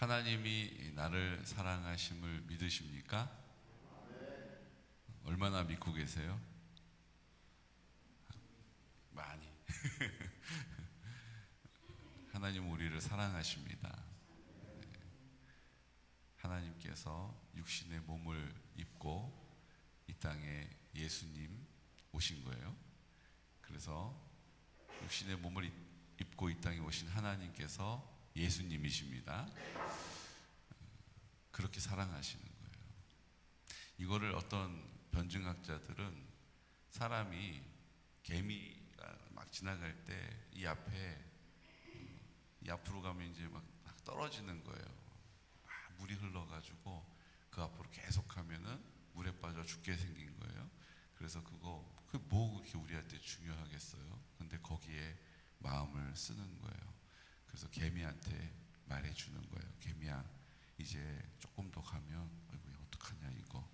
하나님이 나를 사랑하심을 믿으십니까? 얼마나 믿고 계세요? 많이. 하나님 우리를 사랑하십니다. 하나님께서 육신의 몸을 입고 이 땅에 예수님 오신 거예요. 그래서 육신의 몸을 입고 이 땅에 오신 하나님께서 예수님이십니다. 그렇게 사랑하시는 거예요. 이거를 어떤 변증학자들은 사람이 개미가 막 지나갈 때 이 앞에 이 앞으로 가면 이제 막 떨어지는 거예요. 물이 흘러가지고 그 앞으로 계속 가면은 물에 빠져 죽게 생긴 거예요. 그래서 뭐 그렇게 우리한테 중요하겠어요? 근데 거기에 마음을 쓰는 거예요. 그래서 개미한테 말해주는 거예요. 개미야, 이제 조금 더 가면, 아이고, 어떡하냐, 이거.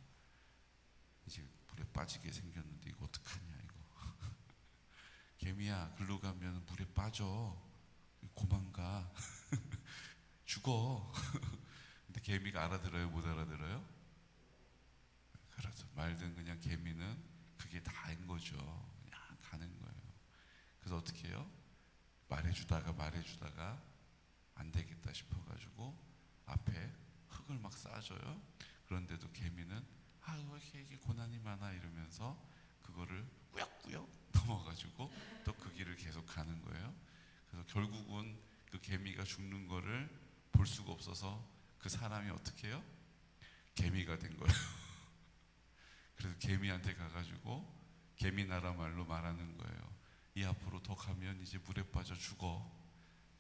이제 물에 빠지게 생겼는데, 이거 어떡하냐, 이거. 개미야, 글로 가면 물에 빠져. 고만 가. 죽어. 근데 개미가 알아들어요? 못 알아들어요? 그렇죠. 말든 그냥 개미는 그게 다인 거죠. 그냥 가는 거예요. 그래서 어떻게 해요? 말해주다가 안 되겠다 싶어가지고 앞에 흙을 막 쌓아줘요. 그런데도 개미는 왜 이렇게 고난이 많아 이러면서 그거를 꾸역꾸역 넘어가지고 또 그 길을 계속 가는 거예요. 그래서 결국은 그 개미가 죽는 거를 볼 수가 없어서 그 사람이 어떻게 해요? 개미가 된 거예요. 그래서 개미한테 가가지고 개미나라 말로 말하는 거예요. 이 앞으로 더 가면 이제 물에 빠져 죽어.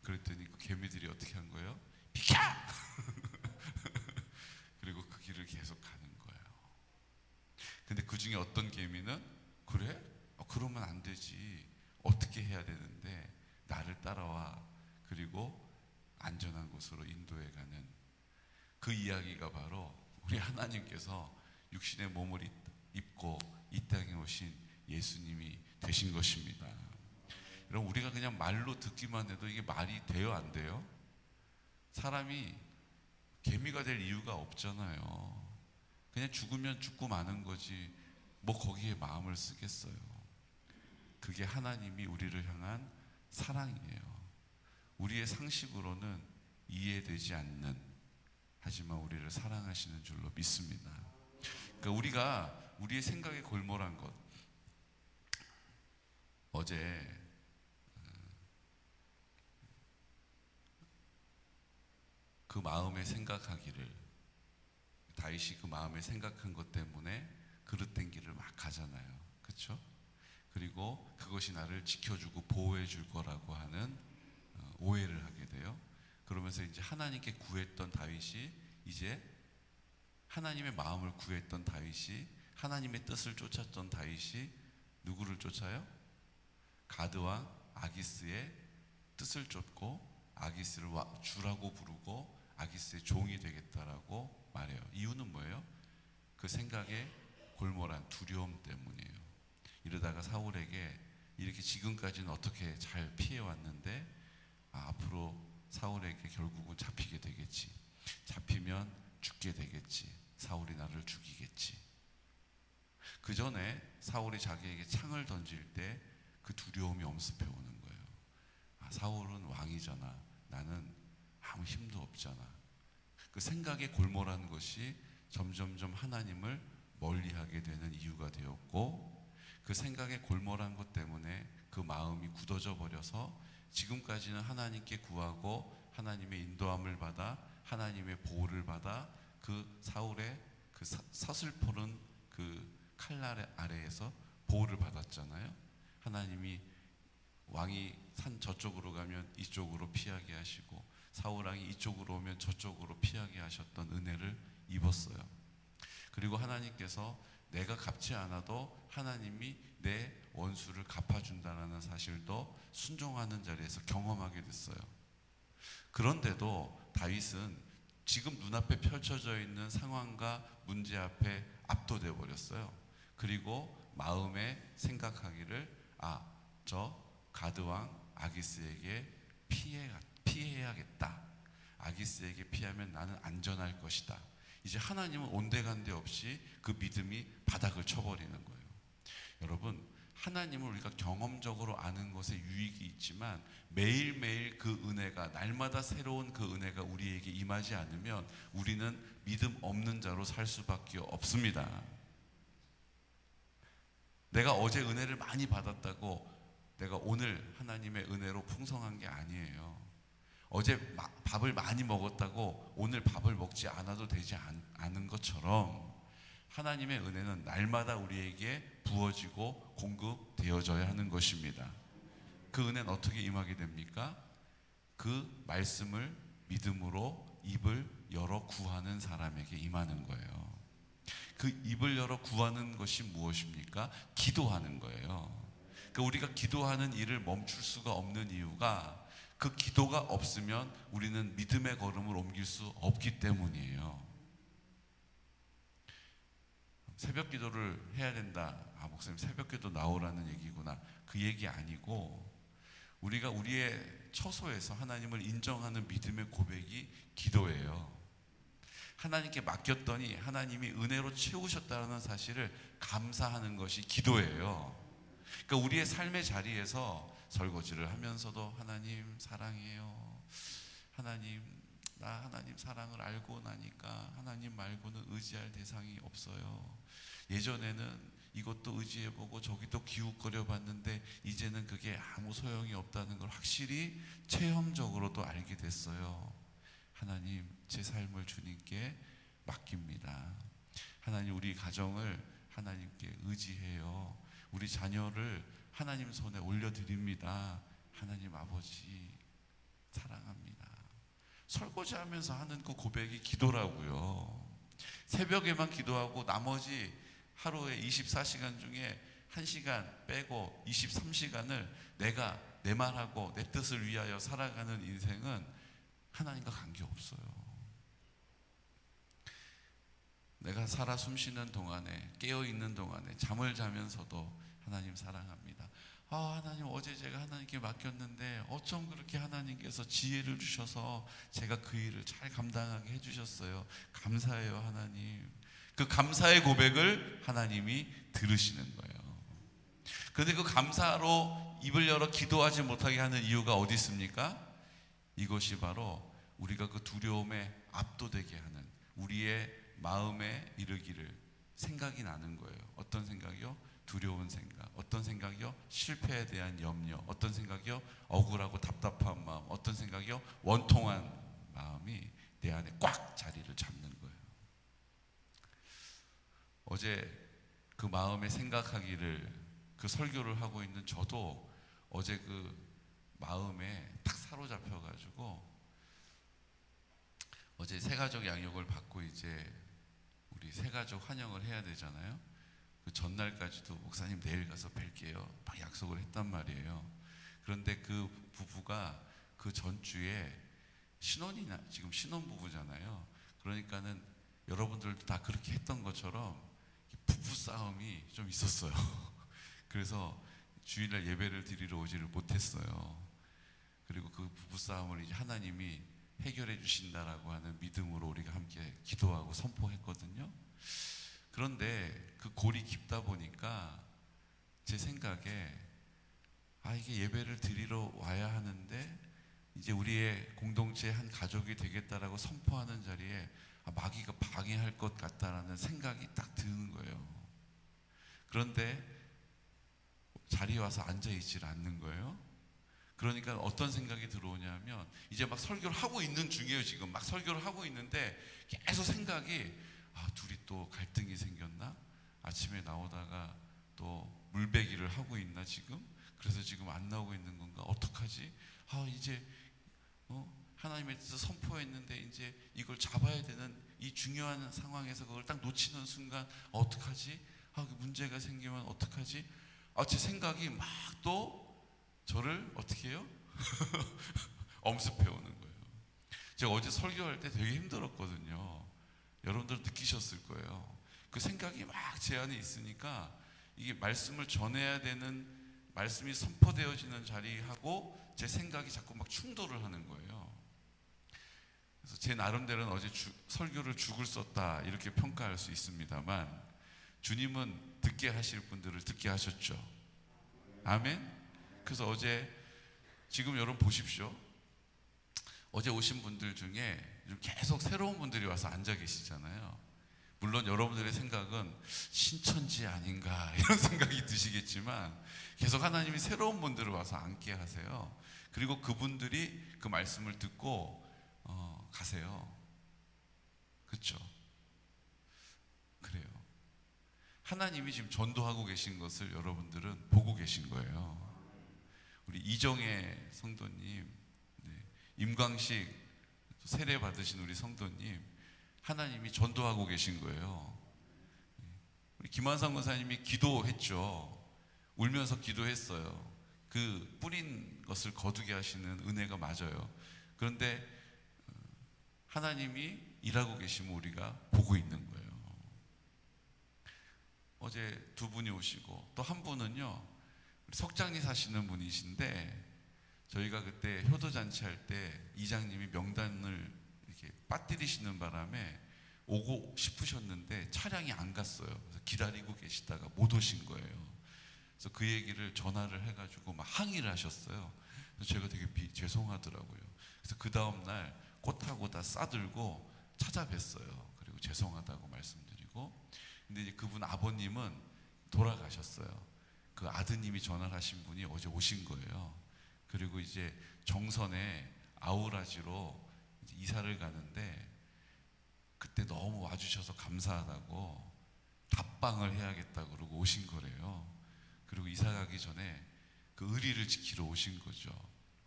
그랬더니 그 개미들이 어떻게 한 거예요? 비켜! 그리고 그 길을 계속 가는 거예요. 근데 그 중에 어떤 개미는 그래? 그러면 안 되지. 어떻게 해야 되는데 나를 따라와. 그리고 안전한 곳으로 인도해 가는 그 이야기가 바로 우리 하나님께서 육신의 몸을 입고 이 땅에 오신 예수님이 되신 것입니다. 여러분, 우리가 그냥 말로 듣기만 해도 이게 말이 돼요, 안 돼요? 사람이 개미가 될 이유가 없잖아요. 그냥 죽으면 죽고 마는 거지 뭐 거기에 마음을 쓰겠어요. 그게 하나님이 우리를 향한 사랑이에요. 우리의 상식으로는 이해되지 않는, 하지만 우리를 사랑하시는 줄로 믿습니다. 그러니까 우리가 우리의 생각에 골몰한 것, 어제 그 마음에 생각하기를, 다윗이 그 마음에 생각한 것 때문에 그릇된 길을 막 가잖아요. 그렇죠? 그리고 그것이 나를 지켜주고 보호해 줄 거라고 하는 오해를 하게 돼요. 그러면서 이제 하나님께 구했던 다윗이, 이제 하나님의 마음을 구했던 다윗이, 하나님의 뜻을 쫓았던 다윗이 누구를 쫓아요? 가드왕 아기스의 뜻을 쫓고 아기스를 주라고 부르고 아기스의 종이 되겠다라고 말해요. 이유는 뭐예요? 그 생각에 골몰한 두려움 때문이에요. 이러다가 사울에게 이렇게 지금까지는 어떻게 잘 피해왔는데 앞으로 사울에게 결국은 잡히게 되겠지. 잡히면 죽게 되겠지. 사울이 나를 죽이겠지. 그 전에 사울이 자기에게 창을 던질 때 그 두려움이 엄습해 오는 거예요. 사울은 왕이잖아. 나는 아무 힘도 없잖아. 그 생각에 골몰한 것이 점점점 하나님을 멀리하게 되는 이유가 되었고, 그 생각에 골몰한 것 때문에 그 마음이 굳어져 버려서 지금까지는 하나님께 구하고 하나님의 인도함을 받아 하나님의 보호를 받아 그 사울의 그 서슬퍼른 그 칼 아래에서 보호를 받았잖아요. 하나님이 왕이 산 저쪽으로 가면 이쪽으로 피하게 하시고 사울 왕이 이쪽으로 오면 저쪽으로 피하게 하셨던 은혜를 입었어요. 그리고 하나님께서 내가 갚지 않아도 하나님이 내 원수를 갚아준다는 사실도 순종하는 자리에서 경험하게 됐어요. 그런데도 다윗은 지금 눈앞에 펼쳐져 있는 상황과 문제 앞에 압도돼 버렸어요. 그리고 마음에 생각하기를 저 가드왕 아기스에게 피해야겠다. 아기스에게 피하면 나는 안전할 것이다. 이제 하나님은 온데간데 없이 그 믿음이 바닥을 쳐버리는 거예요. 여러분, 하나님을 우리가 경험적으로 아는 것에 유익이 있지만 매일매일 그 은혜가, 날마다 새로운 그 은혜가 우리에게 임하지 않으면 우리는 믿음 없는 자로 살 수밖에 없습니다. 내가 어제 은혜를 많이 받았다고 내가 오늘 하나님의 은혜로 풍성한 게 아니에요. 어제 밥을 많이 먹었다고 오늘 밥을 먹지 않아도 되지 않은 것처럼 하나님의 은혜는 날마다 우리에게 부어지고 공급되어져야 하는 것입니다. 그 은혜는 어떻게 임하게 됩니까? 그 말씀을 믿음으로 입을 열어 구하는 사람에게 임하는 거예요. 그 입을 열어 구하는 것이 무엇입니까? 기도하는 거예요. 그러니까 우리가 기도하는 일을 멈출 수가 없는 이유가 그 기도가 없으면 우리는 믿음의 걸음을 옮길 수 없기 때문이에요. 새벽 기도를 해야 된다. 목사님 새벽 기도 나오라는 얘기구나. 그 얘기 아니고 우리가 우리의 처소에서 하나님을 인정하는 믿음의 고백이 기도예요. 하나님께 맡겼더니 하나님이 은혜로 채우셨다는 사실을 감사하는 것이 기도예요. 그러니까 우리의 삶의 자리에서 설거지를 하면서도 하나님 사랑해요. 하나님, 나 하나님 사랑을 알고 나니까 하나님 말고는 의지할 대상이 없어요. 예전에는 이것도 의지해보고 저기도 기웃거려 봤는데 이제는 그게 아무 소용이 없다는 걸 확실히 체험적으로도 알게 됐어요. 하나님, 제 삶을 주님께 맡깁니다. 하나님, 우리 가정을 하나님께 의지해요. 우리 자녀를 하나님 손에 올려드립니다. 하나님 아버지 사랑합니다. 설거지하면서 하는 그 고백이 기도라고요. 새벽에만 기도하고 나머지 하루에 24시간 중에 1시간 빼고 23시간을 내가 내 말하고 내 뜻을 위하여 살아가는 인생은 하나님과 관계없어요. 내가 살아 숨쉬는 동안에, 깨어있는 동안에, 잠을 자면서도 하나님 사랑합니다. 하나님, 어제 제가 하나님께 맡겼는데 어쩜 그렇게 하나님께서 지혜를 주셔서 제가 그 일을 잘 감당하게 해주셨어요. 감사해요 하나님. 그 감사의 고백을 하나님이 들으시는 거예요. 그런데 그 감사로 입을 열어 기도하지 못하게 하는 이유가 어디 있습니까? 이것이 바로 우리가 그 두려움에 압도되게 하는 우리의 마음에 이르기를 생각이 나는 거예요. 어떤 생각이요? 두려운 생각. 어떤 생각이요? 실패에 대한 염려. 어떤 생각이요? 억울하고 답답한 마음. 어떤 생각이요? 원통한 마음이 내 안에 꽉 자리를 잡는 거예요. 어제 그 마음에 생각하기를 그 설교를 하고 있는 저도 어제 그 마음에 딱 사로잡혀가지고 어제 새가족 양육을 받고 이제 우리 새가족 환영을 해야 되잖아요. 그 전날까지도 목사님 내일 가서 뵐게요 막 약속을 했단 말이에요. 그런데 그 부부가 그 전주에 지금 신혼부부잖아요. 그러니까는 여러분들도 다 그렇게 했던 것처럼 부부싸움이 좀 있었어요. 그래서 주일날 예배를 드리러 오지를 못했어요. 그리고 그 부부싸움을 이제 하나님이 해결해 주신다라고 하는 믿음으로 우리가 함께 기도하고 선포했거든요. 그런데 그 골이 깊다 보니까 제 생각에 이게 예배를 드리러 와야 하는데 이제 우리의 공동체의 한 가족이 되겠다라고 선포하는 자리에 마귀가 방해할 것 같다라는 생각이 딱 드는 거예요. 그런데 자리에 와서 앉아있질 않는 거예요. 그러니까 어떤 생각이 들어오냐면 이제 막 설교를 하고 있는 중이에요. 지금 막 설교를 하고 있는데 계속 생각이 둘이 또 갈등이 생겼나? 아침에 나오다가 또 물배기를 하고 있나 지금? 그래서 지금 안 나오고 있는 건가? 어떡하지? 이제 하나님의 뜻을 선포했는데 이제 이걸 잡아야 되는 이 중요한 상황에서 그걸 딱 놓치는 순간 어떡하지? 문제가 생기면 어떡하지? 제 생각이 막 또 저를 어떻게 해요? 엄습해 오는 거예요. 제가 어제 설교할 때 되게 힘들었거든요. 여러분들 느끼셨을 거예요. 그 생각이 막 제 안에 있으니까 이게 말씀을 전해야 되는 말씀이 선포되어지는 자리하고 제 생각이 자꾸 막 충돌을 하는 거예요. 그래서 제 나름대로는 어제 설교를 죽을 썼다 이렇게 평가할 수 있습니다만, 주님은 듣게 하실 분들을 듣게 하셨죠. 아멘. 그래서 어제, 지금 여러분 보십시오. 어제 오신 분들 중에 계속 새로운 분들이 와서 앉아 계시잖아요. 물론 여러분들의 생각은 신천지 아닌가 이런 생각이 드시겠지만, 계속 하나님이 새로운 분들을 와서 앉게 하세요. 그리고 그분들이 그 말씀을 듣고 가세요. 그렇죠? 그래요. 하나님이 지금 전도하고 계신 것을 여러분들은 보고 계신 거예요. 우리 이정혜 성도님, 임광식 세례 받으신 우리 성도님, 하나님이 전도하고 계신 거예요. 우리 김한상 권사님이 기도했죠. 울면서 기도했어요. 그 뿌린 것을 거두게 하시는 은혜가 맞아요. 그런데 하나님이 일하고 계시면 우리가 보고 있는 거예요. 어제 두 분이 오시고, 또 한 분은요, 석장리 사시는 분이신데, 저희가 그때 효도잔치 할 때 이장님이 명단을 이렇게 빠뜨리시는 바람에 오고 싶으셨는데 차량이 안 갔어요. 그래서 기다리고 계시다가 못 오신 거예요. 그래서 그 얘기를 전화를 해가지고 막 항의를 하셨어요. 그래서 제가 되게 죄송하더라고요. 그래서 그 다음날 꽃하고 다 싸들고 찾아뵀어요. 그리고 죄송하다고 말씀드리고, 근데 이제 그분 아버님은 돌아가셨어요. 그 아드님이 전화를 하신 분이 어제 오신 거예요. 그리고 이제 정선에 아우라지로 이제 이사를 가는데, 그때 너무 와주셔서 감사하다고 답방을 해야겠다고 그러고 오신 거래요. 그리고 이사 가기 전에 그 의리를 지키러 오신 거죠.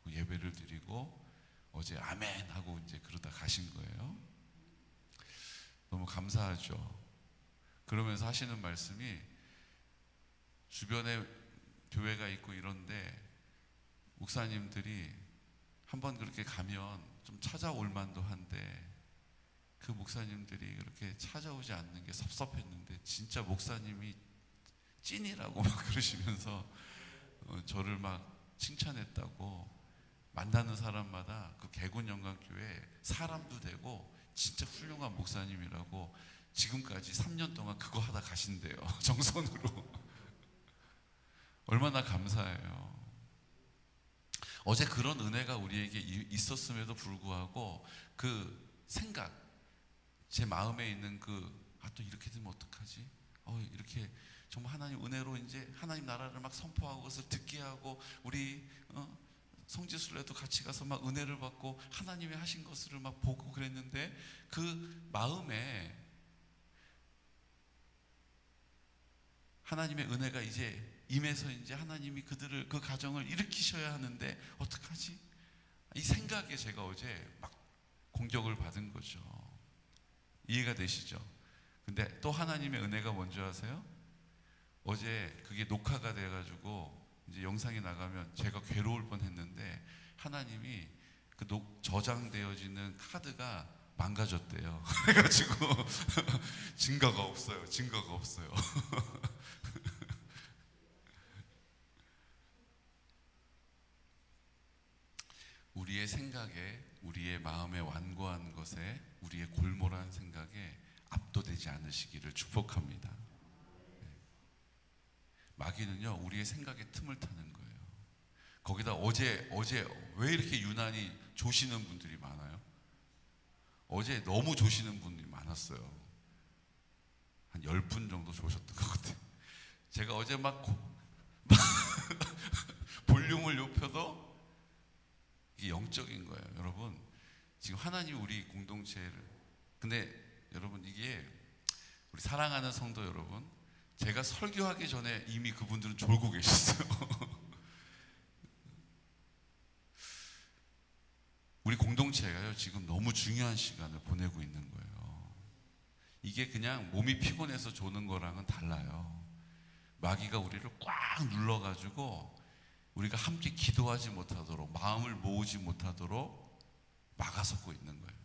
예배를 드리고 어제 아멘 하고 이제 그러다 가신 거예요. 너무 감사하죠. 그러면서 하시는 말씀이, 주변에 교회가 있고 이런데 목사님들이 한번 그렇게 가면 좀 찾아올 만도 한데, 그 목사님들이 그렇게 찾아오지 않는 게 섭섭했는데 진짜 목사님이 찐이라고 막 그러시면서 저를 막 칭찬했다고, 만나는 사람마다 그 개군영광교회 사람도 되고 진짜 훌륭한 목사님이라고 지금까지 3년 동안 그거 하다 가신대요. 정선으로. 얼마나 감사해요. 어제 그런 은혜가 우리에게 있었음에도 불구하고 그 생각, 제 마음에 있는 또 이렇게 되면 어떡하지? 이렇게 정말 하나님 은혜로 이제 하나님 나라를 막 선포하고 그것을 듣게 하고, 우리 성지순례도 같이 가서 막 은혜를 받고 하나님이 하신 것을 막 보고 그랬는데, 그 마음에 하나님의 은혜가 이제 임해서 이제 하나님이 그 가정을 일으키셔야 하는데 어떡하지? 이 생각에 제가 어제 막 공격을 받은 거죠. 이해가 되시죠? 근데 또 하나님의 은혜가 뭔지 아세요? 어제 그게 녹화가 돼가지고 이제 영상이 나가면 제가 괴로울 뻔했는데, 하나님이 그 저장되어지는 카드가 망가졌대요. 그래가지고 증거가 없어요. 우리의 생각에, 우리의 마음에 완고한 것에, 우리의 골몰한 생각에 압도되지 않으시기를 축복합니다. 마귀는요, 우리의 생각에 틈을 타는 거예요. 거기다 어제 왜 이렇게 유난히 조시는 분들이 많아요? 어제 너무 조시는 분들이 많았어요. 한 10분 정도 조셨던 것 같아요. 제가 어제 막 볼륨을 높여도 이게 영적인 거예요. 여러분, 지금 하나님이 우리 공동체를, 근데 여러분, 이게 우리 사랑하는 성도 여러분, 제가 설교하기 전에 이미 그분들은 졸고 계셨어요. 우리 공동체가요, 지금 너무 중요한 시간을 보내고 있는 거예요. 이게 그냥 몸이 피곤해서 조는 거랑은 달라요. 마귀가 우리를 꽉 눌러가지고 우리가 함께 기도하지 못하도록, 마음을 모으지 못하도록 막아서고 있는 거예요.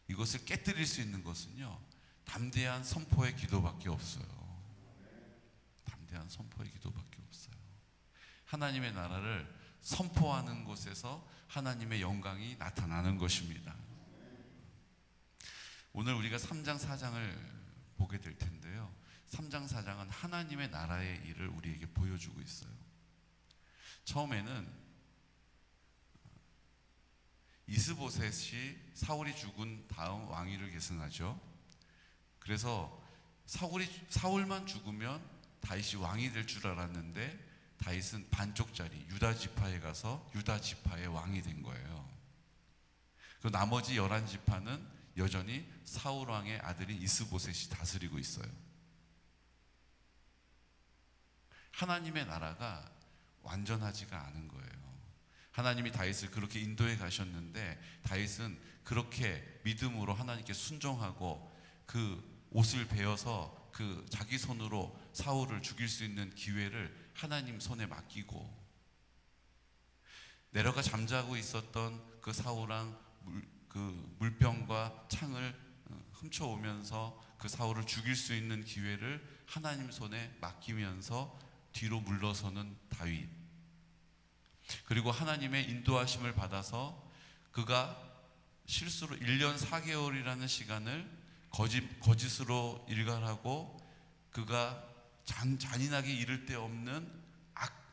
이것을 깨뜨릴 수 있는 것은요, 담대한 선포의 기도밖에 없어요. 담대한 선포의 기도밖에 없어요. 하나님의 나라를 선포하는 곳에서 하나님의 영광이 나타나는 것입니다. 오늘 우리가 3장 4장을 보게 될 텐데요. 3장 4장은 하나님의 나라의 일을 우리에게 보여주고 있어요. 처음에는 이스보셋이 사울이 죽은 다음 왕위를 계승하죠. 그래서 사울만 죽으면 다윗이 왕이 될 줄 알았는데 다윗은 반쪽짜리 유다 지파에 가서 유다 지파의 왕이 된 거예요. 그 나머지 11지파는 여전히 사울 왕의 아들인 이스보셋이 다스리고 있어요. 하나님의 나라가 완전하지가 않은 거예요. 하나님이 다윗을 그렇게 인도해 가셨는데 다윗은 그렇게 믿음으로 하나님께 순종하고 그 옷을 베어서 그 자기 손으로 사울을 죽일 수 있는 기회를 하나님 손에 맡기고, 내려가 잠자고 있었던 그 사울왕 그 물병과 창을 훔쳐오면서 그 사울을 죽일 수 있는 기회를 하나님 손에 맡기면서 뒤로 물러서는 다윗, 그리고 하나님의 인도하심을 받아서 그가 실수로 1년 4개월이라는 시간을 거짓으로 일갈하고 그가 잔인하게 이를 데 없는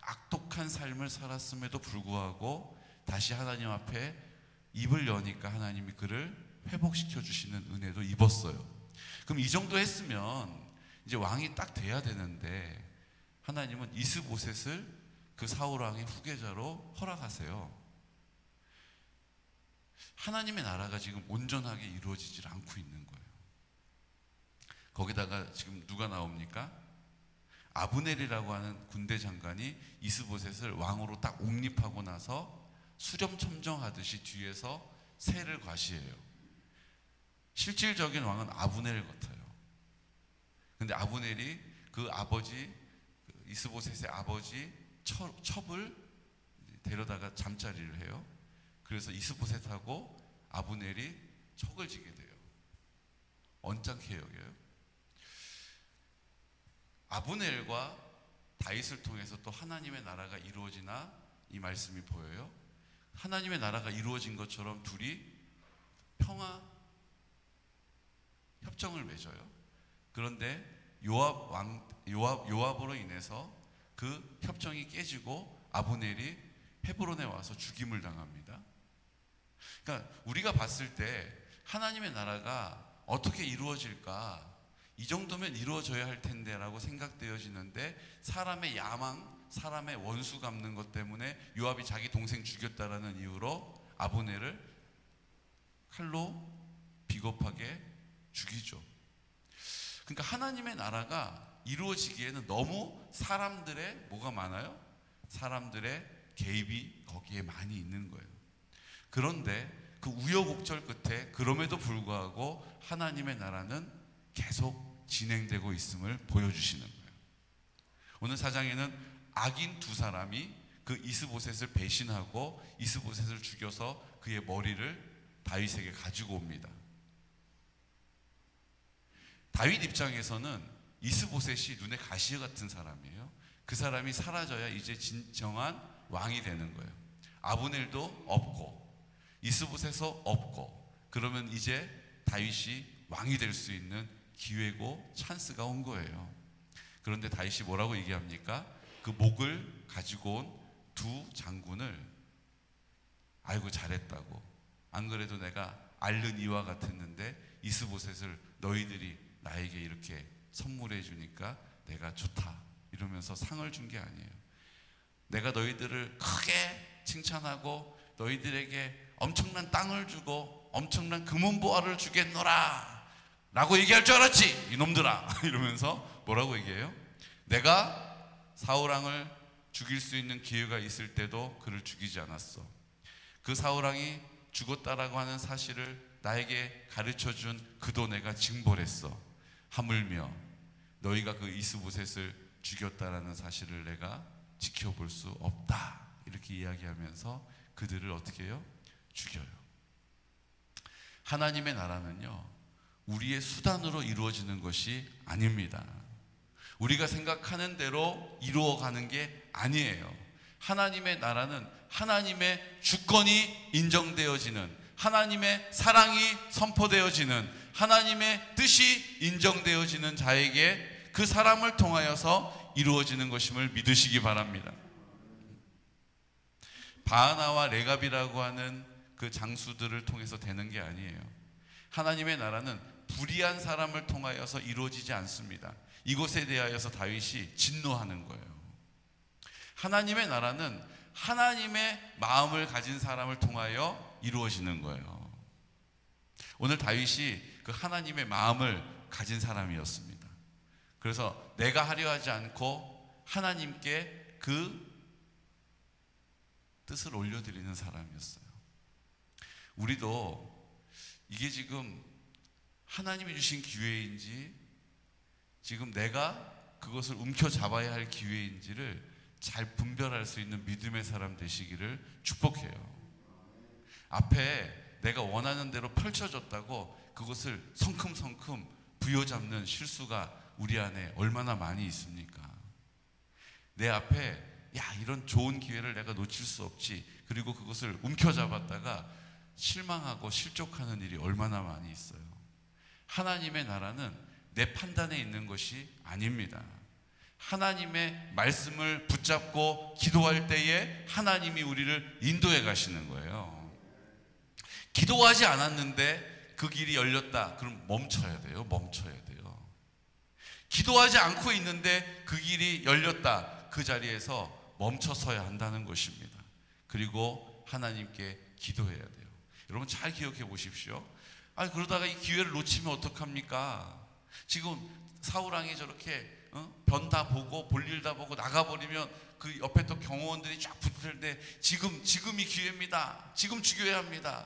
악독한 삶을 살았음에도 불구하고 다시 하나님 앞에 입을 여니까 하나님이 그를 회복시켜 주시는 은혜도 입었어요. 그럼 이 정도 했으면 이제 왕이 딱 돼야 되는데 하나님은 이스보셋을 그 사울왕의 후계자로 허락하세요. 하나님의 나라가 지금 온전하게 이루어지질 않고 있는 거예요. 거기다가 지금 누가 나옵니까? 아브넬이라고 하는 군대 장관이 이스보셋을 왕으로 딱 옹립하고 나서 수렴청정하듯이 뒤에서 세를 과시해요. 실질적인 왕은 아브넬 같아요. 근데 아브넬이 그 아버지, 이스보셋의 아버지 첩을 데려다가 잠자리를 해요. 그래서 이스보셋하고 아브넬이 척을 지게 돼요. 언짢게 여겨요. 아브넬과 다윗을 통해서 또 하나님의 나라가 이루어지나 이 말씀이 보여요. 하나님의 나라가 이루어진 것처럼 둘이 평화 협정을 맺어요. 그런데 요압으로 인해서 그 협정이 깨지고 아브넬이 헤브론에 와서 죽임을 당합니다. 그러니까 우리가 봤을 때 하나님의 나라가 어떻게 이루어질까, 이 정도면 이루어져야 할 텐데 라고 생각되어지는데 사람의 야망, 사람의 원수 갚는 것 때문에 요압이 자기 동생 죽였다라는 이유로 아브넬을 칼로 비겁하게 죽이죠. 그러니까 하나님의 나라가 이루어지기에는 너무 사람들의 뭐가 많아요? 사람들의 개입이 거기에 많이 있는 거예요. 그런데 그 우여곡절 끝에 그럼에도 불구하고 하나님의 나라는 계속 진행되고 있음을 보여주시는 거예요. 오늘 사장에는 악인 두 사람이 그 이스보셋을 배신하고 이스보셋을 죽여서 그의 머리를 다윗에게 가지고 옵니다. 다윗 입장에서는 이스보셋이 눈에 가시 같은 사람이에요. 그 사람이 사라져야 이제 진정한 왕이 되는 거예요. 아브넬도 없고 이스보셋도 없고, 그러면 이제 다윗이 왕이 될 수 있는 기회고 찬스가 온 거예요. 그런데 다윗이 뭐라고 얘기합니까? 그 목을 가지고 온 두 장군을 아이고 잘했다고, 안 그래도 내가 앓는 이와 같았는데 이스보셋을 너희들이 나에게 이렇게 선물해 주니까 내가 좋다 이러면서 상을 준 게 아니에요. 내가 너희들을 크게 칭찬하고 너희들에게 엄청난 땅을 주고 엄청난 금은보화를 주겠노라 라고 얘기할 줄 알았지 이놈들아 이러면서 뭐라고 얘기해요? 내가 사울왕을 죽일 수 있는 기회가 있을 때도 그를 죽이지 않았어. 그 사울왕이 죽었다라고 하는 사실을 나에게 가르쳐준 그도 내가 징벌했어. 하물며 너희가 그 이스보셋을 죽였다라는 사실을 내가 지켜볼 수 없다 이렇게 이야기하면서 그들을 어떻게 해요? 죽여요. 하나님의 나라는요 우리의 수단으로 이루어지는 것이 아닙니다. 우리가 생각하는 대로 이루어가는 게 아니에요. 하나님의 나라는 하나님의 주권이 인정되어지는, 하나님의 사랑이 선포되어지는, 하나님의 뜻이 인정되어지는 자에게 그 사람을 통하여서 이루어지는 것임을 믿으시기 바랍니다. 바하나와 레갑이라고 하는 그 장수들을 통해서 되는 게 아니에요. 하나님의 나라는 불의한 사람을 통하여서 이루어지지 않습니다. 이곳에 대하여서 다윗이 진노하는 거예요. 하나님의 나라는 하나님의 마음을 가진 사람을 통하여 이루어지는 거예요. 오늘 다윗이 그 하나님의 마음을 가진 사람이었습니다. 그래서 내가 하려 하지 않고 하나님께 그 뜻을 올려드리는 사람이었어요. 우리도 이게 지금 하나님이 주신 기회인지 지금 내가 그것을 움켜잡아야 할 기회인지를 잘 분별할 수 있는 믿음의 사람 되시기를 축복해요. 앞에 내가 원하는 대로 펼쳐졌다고 그것을 성큼성큼 부여잡는 실수가 우리 안에 얼마나 많이 있습니까? 내 앞에 이런 좋은 기회를 내가 놓칠 수 없지, 그리고 그것을 움켜잡았다가 실망하고 실족하는 일이 얼마나 많이 있어요. 하나님의 나라는 내 판단에 있는 것이 아닙니다. 하나님의 말씀을 붙잡고 기도할 때에 하나님이 우리를 인도해 가시는 거예요. 기도하지 않았는데 그 길이 열렸다. 그럼 멈춰야 돼요. 멈춰야 돼요. 기도하지 않고 있는데 그 길이 열렸다. 그 자리에서 멈춰서야 한다는 것입니다. 그리고 하나님께 기도해야 돼요. 여러분 잘 기억해 보십시오. 그러다가 이 기회를 놓치면 어떡합니까? 지금 사울왕이 저렇게 변 다 보고 볼일 다 보고 나가버리면 그 옆에 또 경호원들이 쫙 붙을 때 지금이 기회입니다. 지금 죽여야 합니다.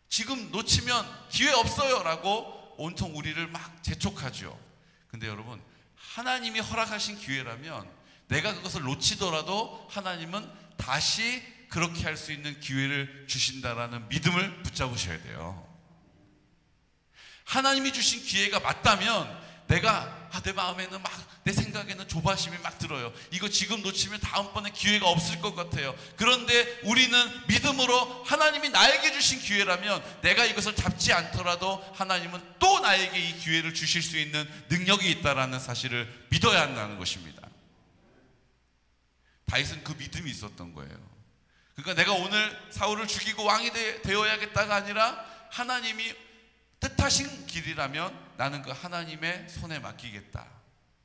지금 놓치면 기회 없어요 라고 온통 우리를 막 재촉하죠. 근데 여러분, 하나님이 허락하신 기회라면 내가 그것을 놓치더라도 하나님은 다시 그렇게 할 수 있는 기회를 주신다라는 믿음을 붙잡으셔야 돼요. 하나님이 주신 기회가 맞다면 내가 내 마음에는 내 생각에는 조바심이 막 들어요. 이거 지금 놓치면 다음번에 기회가 없을 것 같아요. 그런데 우리는 믿음으로 하나님이 나에게 주신 기회라면 내가 이것을 잡지 않더라도 하나님은 또 나에게 이 기회를 주실 수 있는 능력이 있다라는 사실을 믿어야 한다는 것입니다. 다윗은 그 믿음이 있었던 거예요. 그러니까 내가 오늘 사울을 죽이고 왕이 되어야겠다가 아니라 하나님이 뜻하신 길이라면 나는 그 하나님의 손에 맡기겠다.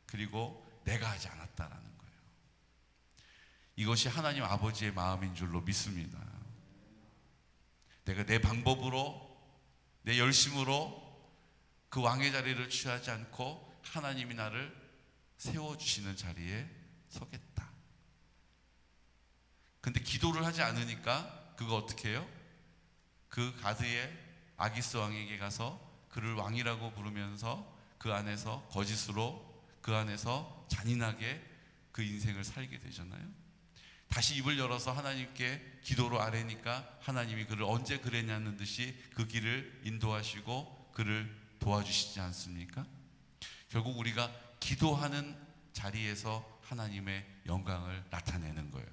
그리고 내가 하지 않았다라는 거예요. 이것이 하나님 아버지의 마음인 줄로 믿습니다. 내가 내 방법으로, 내 열심으로 그 왕의 자리를 취하지 않고 하나님이 나를 세워주시는 자리에 서겠다. 근데 기도를 하지 않으니까 그거 어떻게 해요? 그 가드의 아기스 왕에게 가서 그를 왕이라고 부르면서 그 안에서 거짓으로, 그 안에서 잔인하게 그 인생을 살게 되잖아요. 다시 입을 열어서 하나님께 기도로 아뢰니까 하나님이 그를 언제 그랬냐는 듯이 그 길을 인도하시고 그를 도와주시지 않습니까? 결국 우리가 기도하는 자리에서 하나님의 영광을 나타내는 거예요.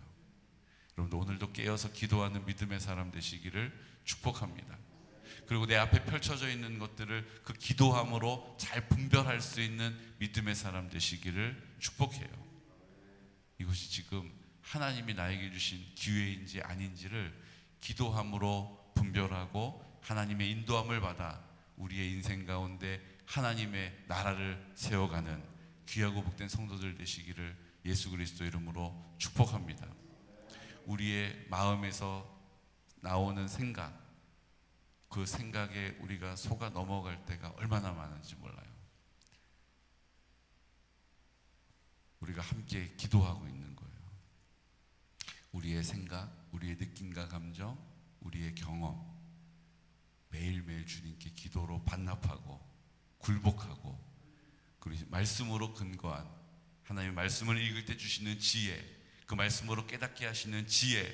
여러분들 오늘도 깨어서 기도하는 믿음의 사람 되시기를 축복합니다. 그리고 내 앞에 펼쳐져 있는 것들을 그 기도함으로 잘 분별할 수 있는 믿음의 사람 되시기를 축복해요. 이것이 지금 하나님이 나에게 주신 기회인지 아닌지를 기도함으로 분별하고 하나님의 인도함을 받아 우리의 인생 가운데 하나님의 나라를 세워가는 귀하고 복된 성도들 되시기를 예수 그리스도 이름으로 축복합니다. 우리의 마음에서 나오는 생각, 그 생각에 우리가 속아 넘어갈 때가 얼마나 많은지 몰라요. 우리가 함께 기도하고 있는 거예요. 우리의 생각, 우리의 느낌과 감정, 우리의 경험, 매일매일 주님께 기도로 반납하고 굴복하고, 그리고 말씀으로 근거한 하나님의 말씀을 읽을 때 주시는 지혜, 그 말씀으로 깨닫게 하시는 지혜,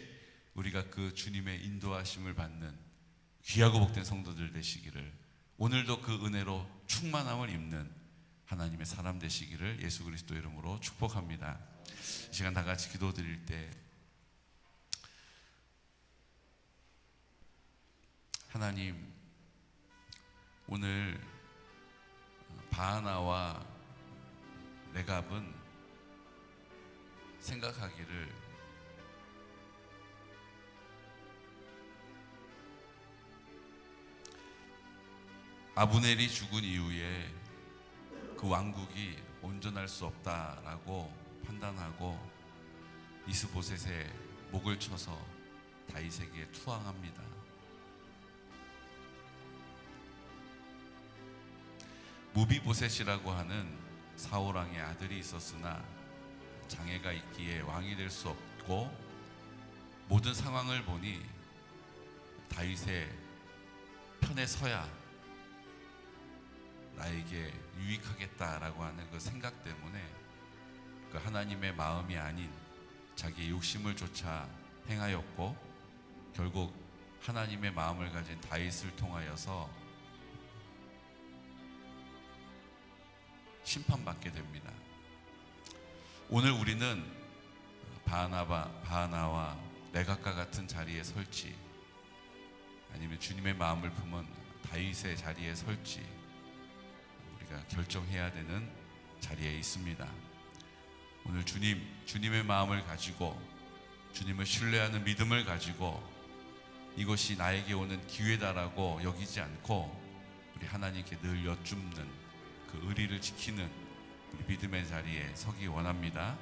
우리가 그 주님의 인도하심을 받는 귀하고 복된 성도들 되시기를, 오늘도 그 은혜로 충만함을 입는 하나님의 사람 되시기를 예수 그리스도 이름으로 축복합니다. 이 시간 다 같이 기도 드릴 때 하나님, 오늘 바하나와 레갑은 생각하기를 아브넬이 죽은 이후에 그 왕국이 온전할 수 없다라고 판단하고 이스보셋의 목을 쳐서 다윗에게 투항합니다. 무비보셋이라고 하는 사울왕의 아들이 있었으나 장애가 있기에 왕이 될 수 없고, 모든 상황을 보니 다윗의 편에 서야 나에게 유익하겠다라고 하는 그 생각 때문에 그 하나님의 마음이 아닌 자기의 욕심을 쫓아 행하였고, 결국 하나님의 마음을 가진 다윗을 통하여서 심판받게 됩니다. 오늘 우리는 바하나와 레갑과 같은 자리에 설지, 아니면 주님의 마음을 품은 다윗의 자리에 설지 우리가 결정해야 되는 자리에 있습니다. 오늘 주님의 마음을 가지고, 주님을 신뢰하는 믿음을 가지고 이것이 나에게 오는 기회다라고 여기지 않고 우리 하나님께 늘 여쭙는 그 의리를 지키는 우리 믿음의 자리에 서기 원합니다.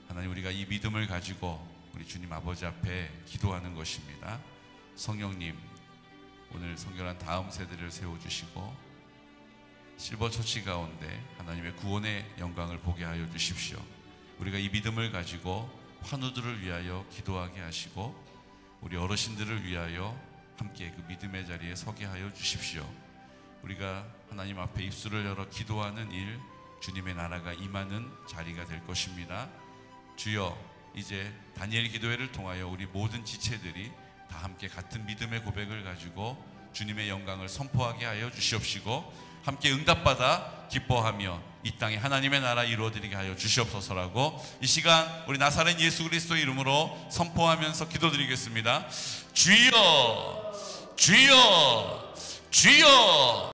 하나님, 우리가 이 믿음을 가지고 우리 주님 아버지 앞에 기도하는 것입니다. 성령님, 오늘 성결한 다음 세대를 세워주시고 실버처치 가운데 하나님의 구원의 영광을 보게 하여 주십시오. 우리가 이 믿음을 가지고 환우들을 위하여 기도하게 하시고 우리 어르신들을 위하여 함께 그 믿음의 자리에 서게 하여 주십시오. 우리가 하나님 앞에 입술을 열어 기도하는 일, 주님의 나라가 임하는 자리가 될 것입니다. 주여, 이제 다니엘 기도회를 통하여 우리 모든 지체들이 다 함께 같은 믿음의 고백을 가지고 주님의 영광을 선포하게 하여 주시옵시고, 함께 응답받아 기뻐하며 이 땅에 하나님의 나라 이루어드리게 하여 주시옵소서라고 이 시간 우리 나사렛 예수 그리스도의 이름으로 선포하면서 기도드리겠습니다. 주여, 주여, 주여.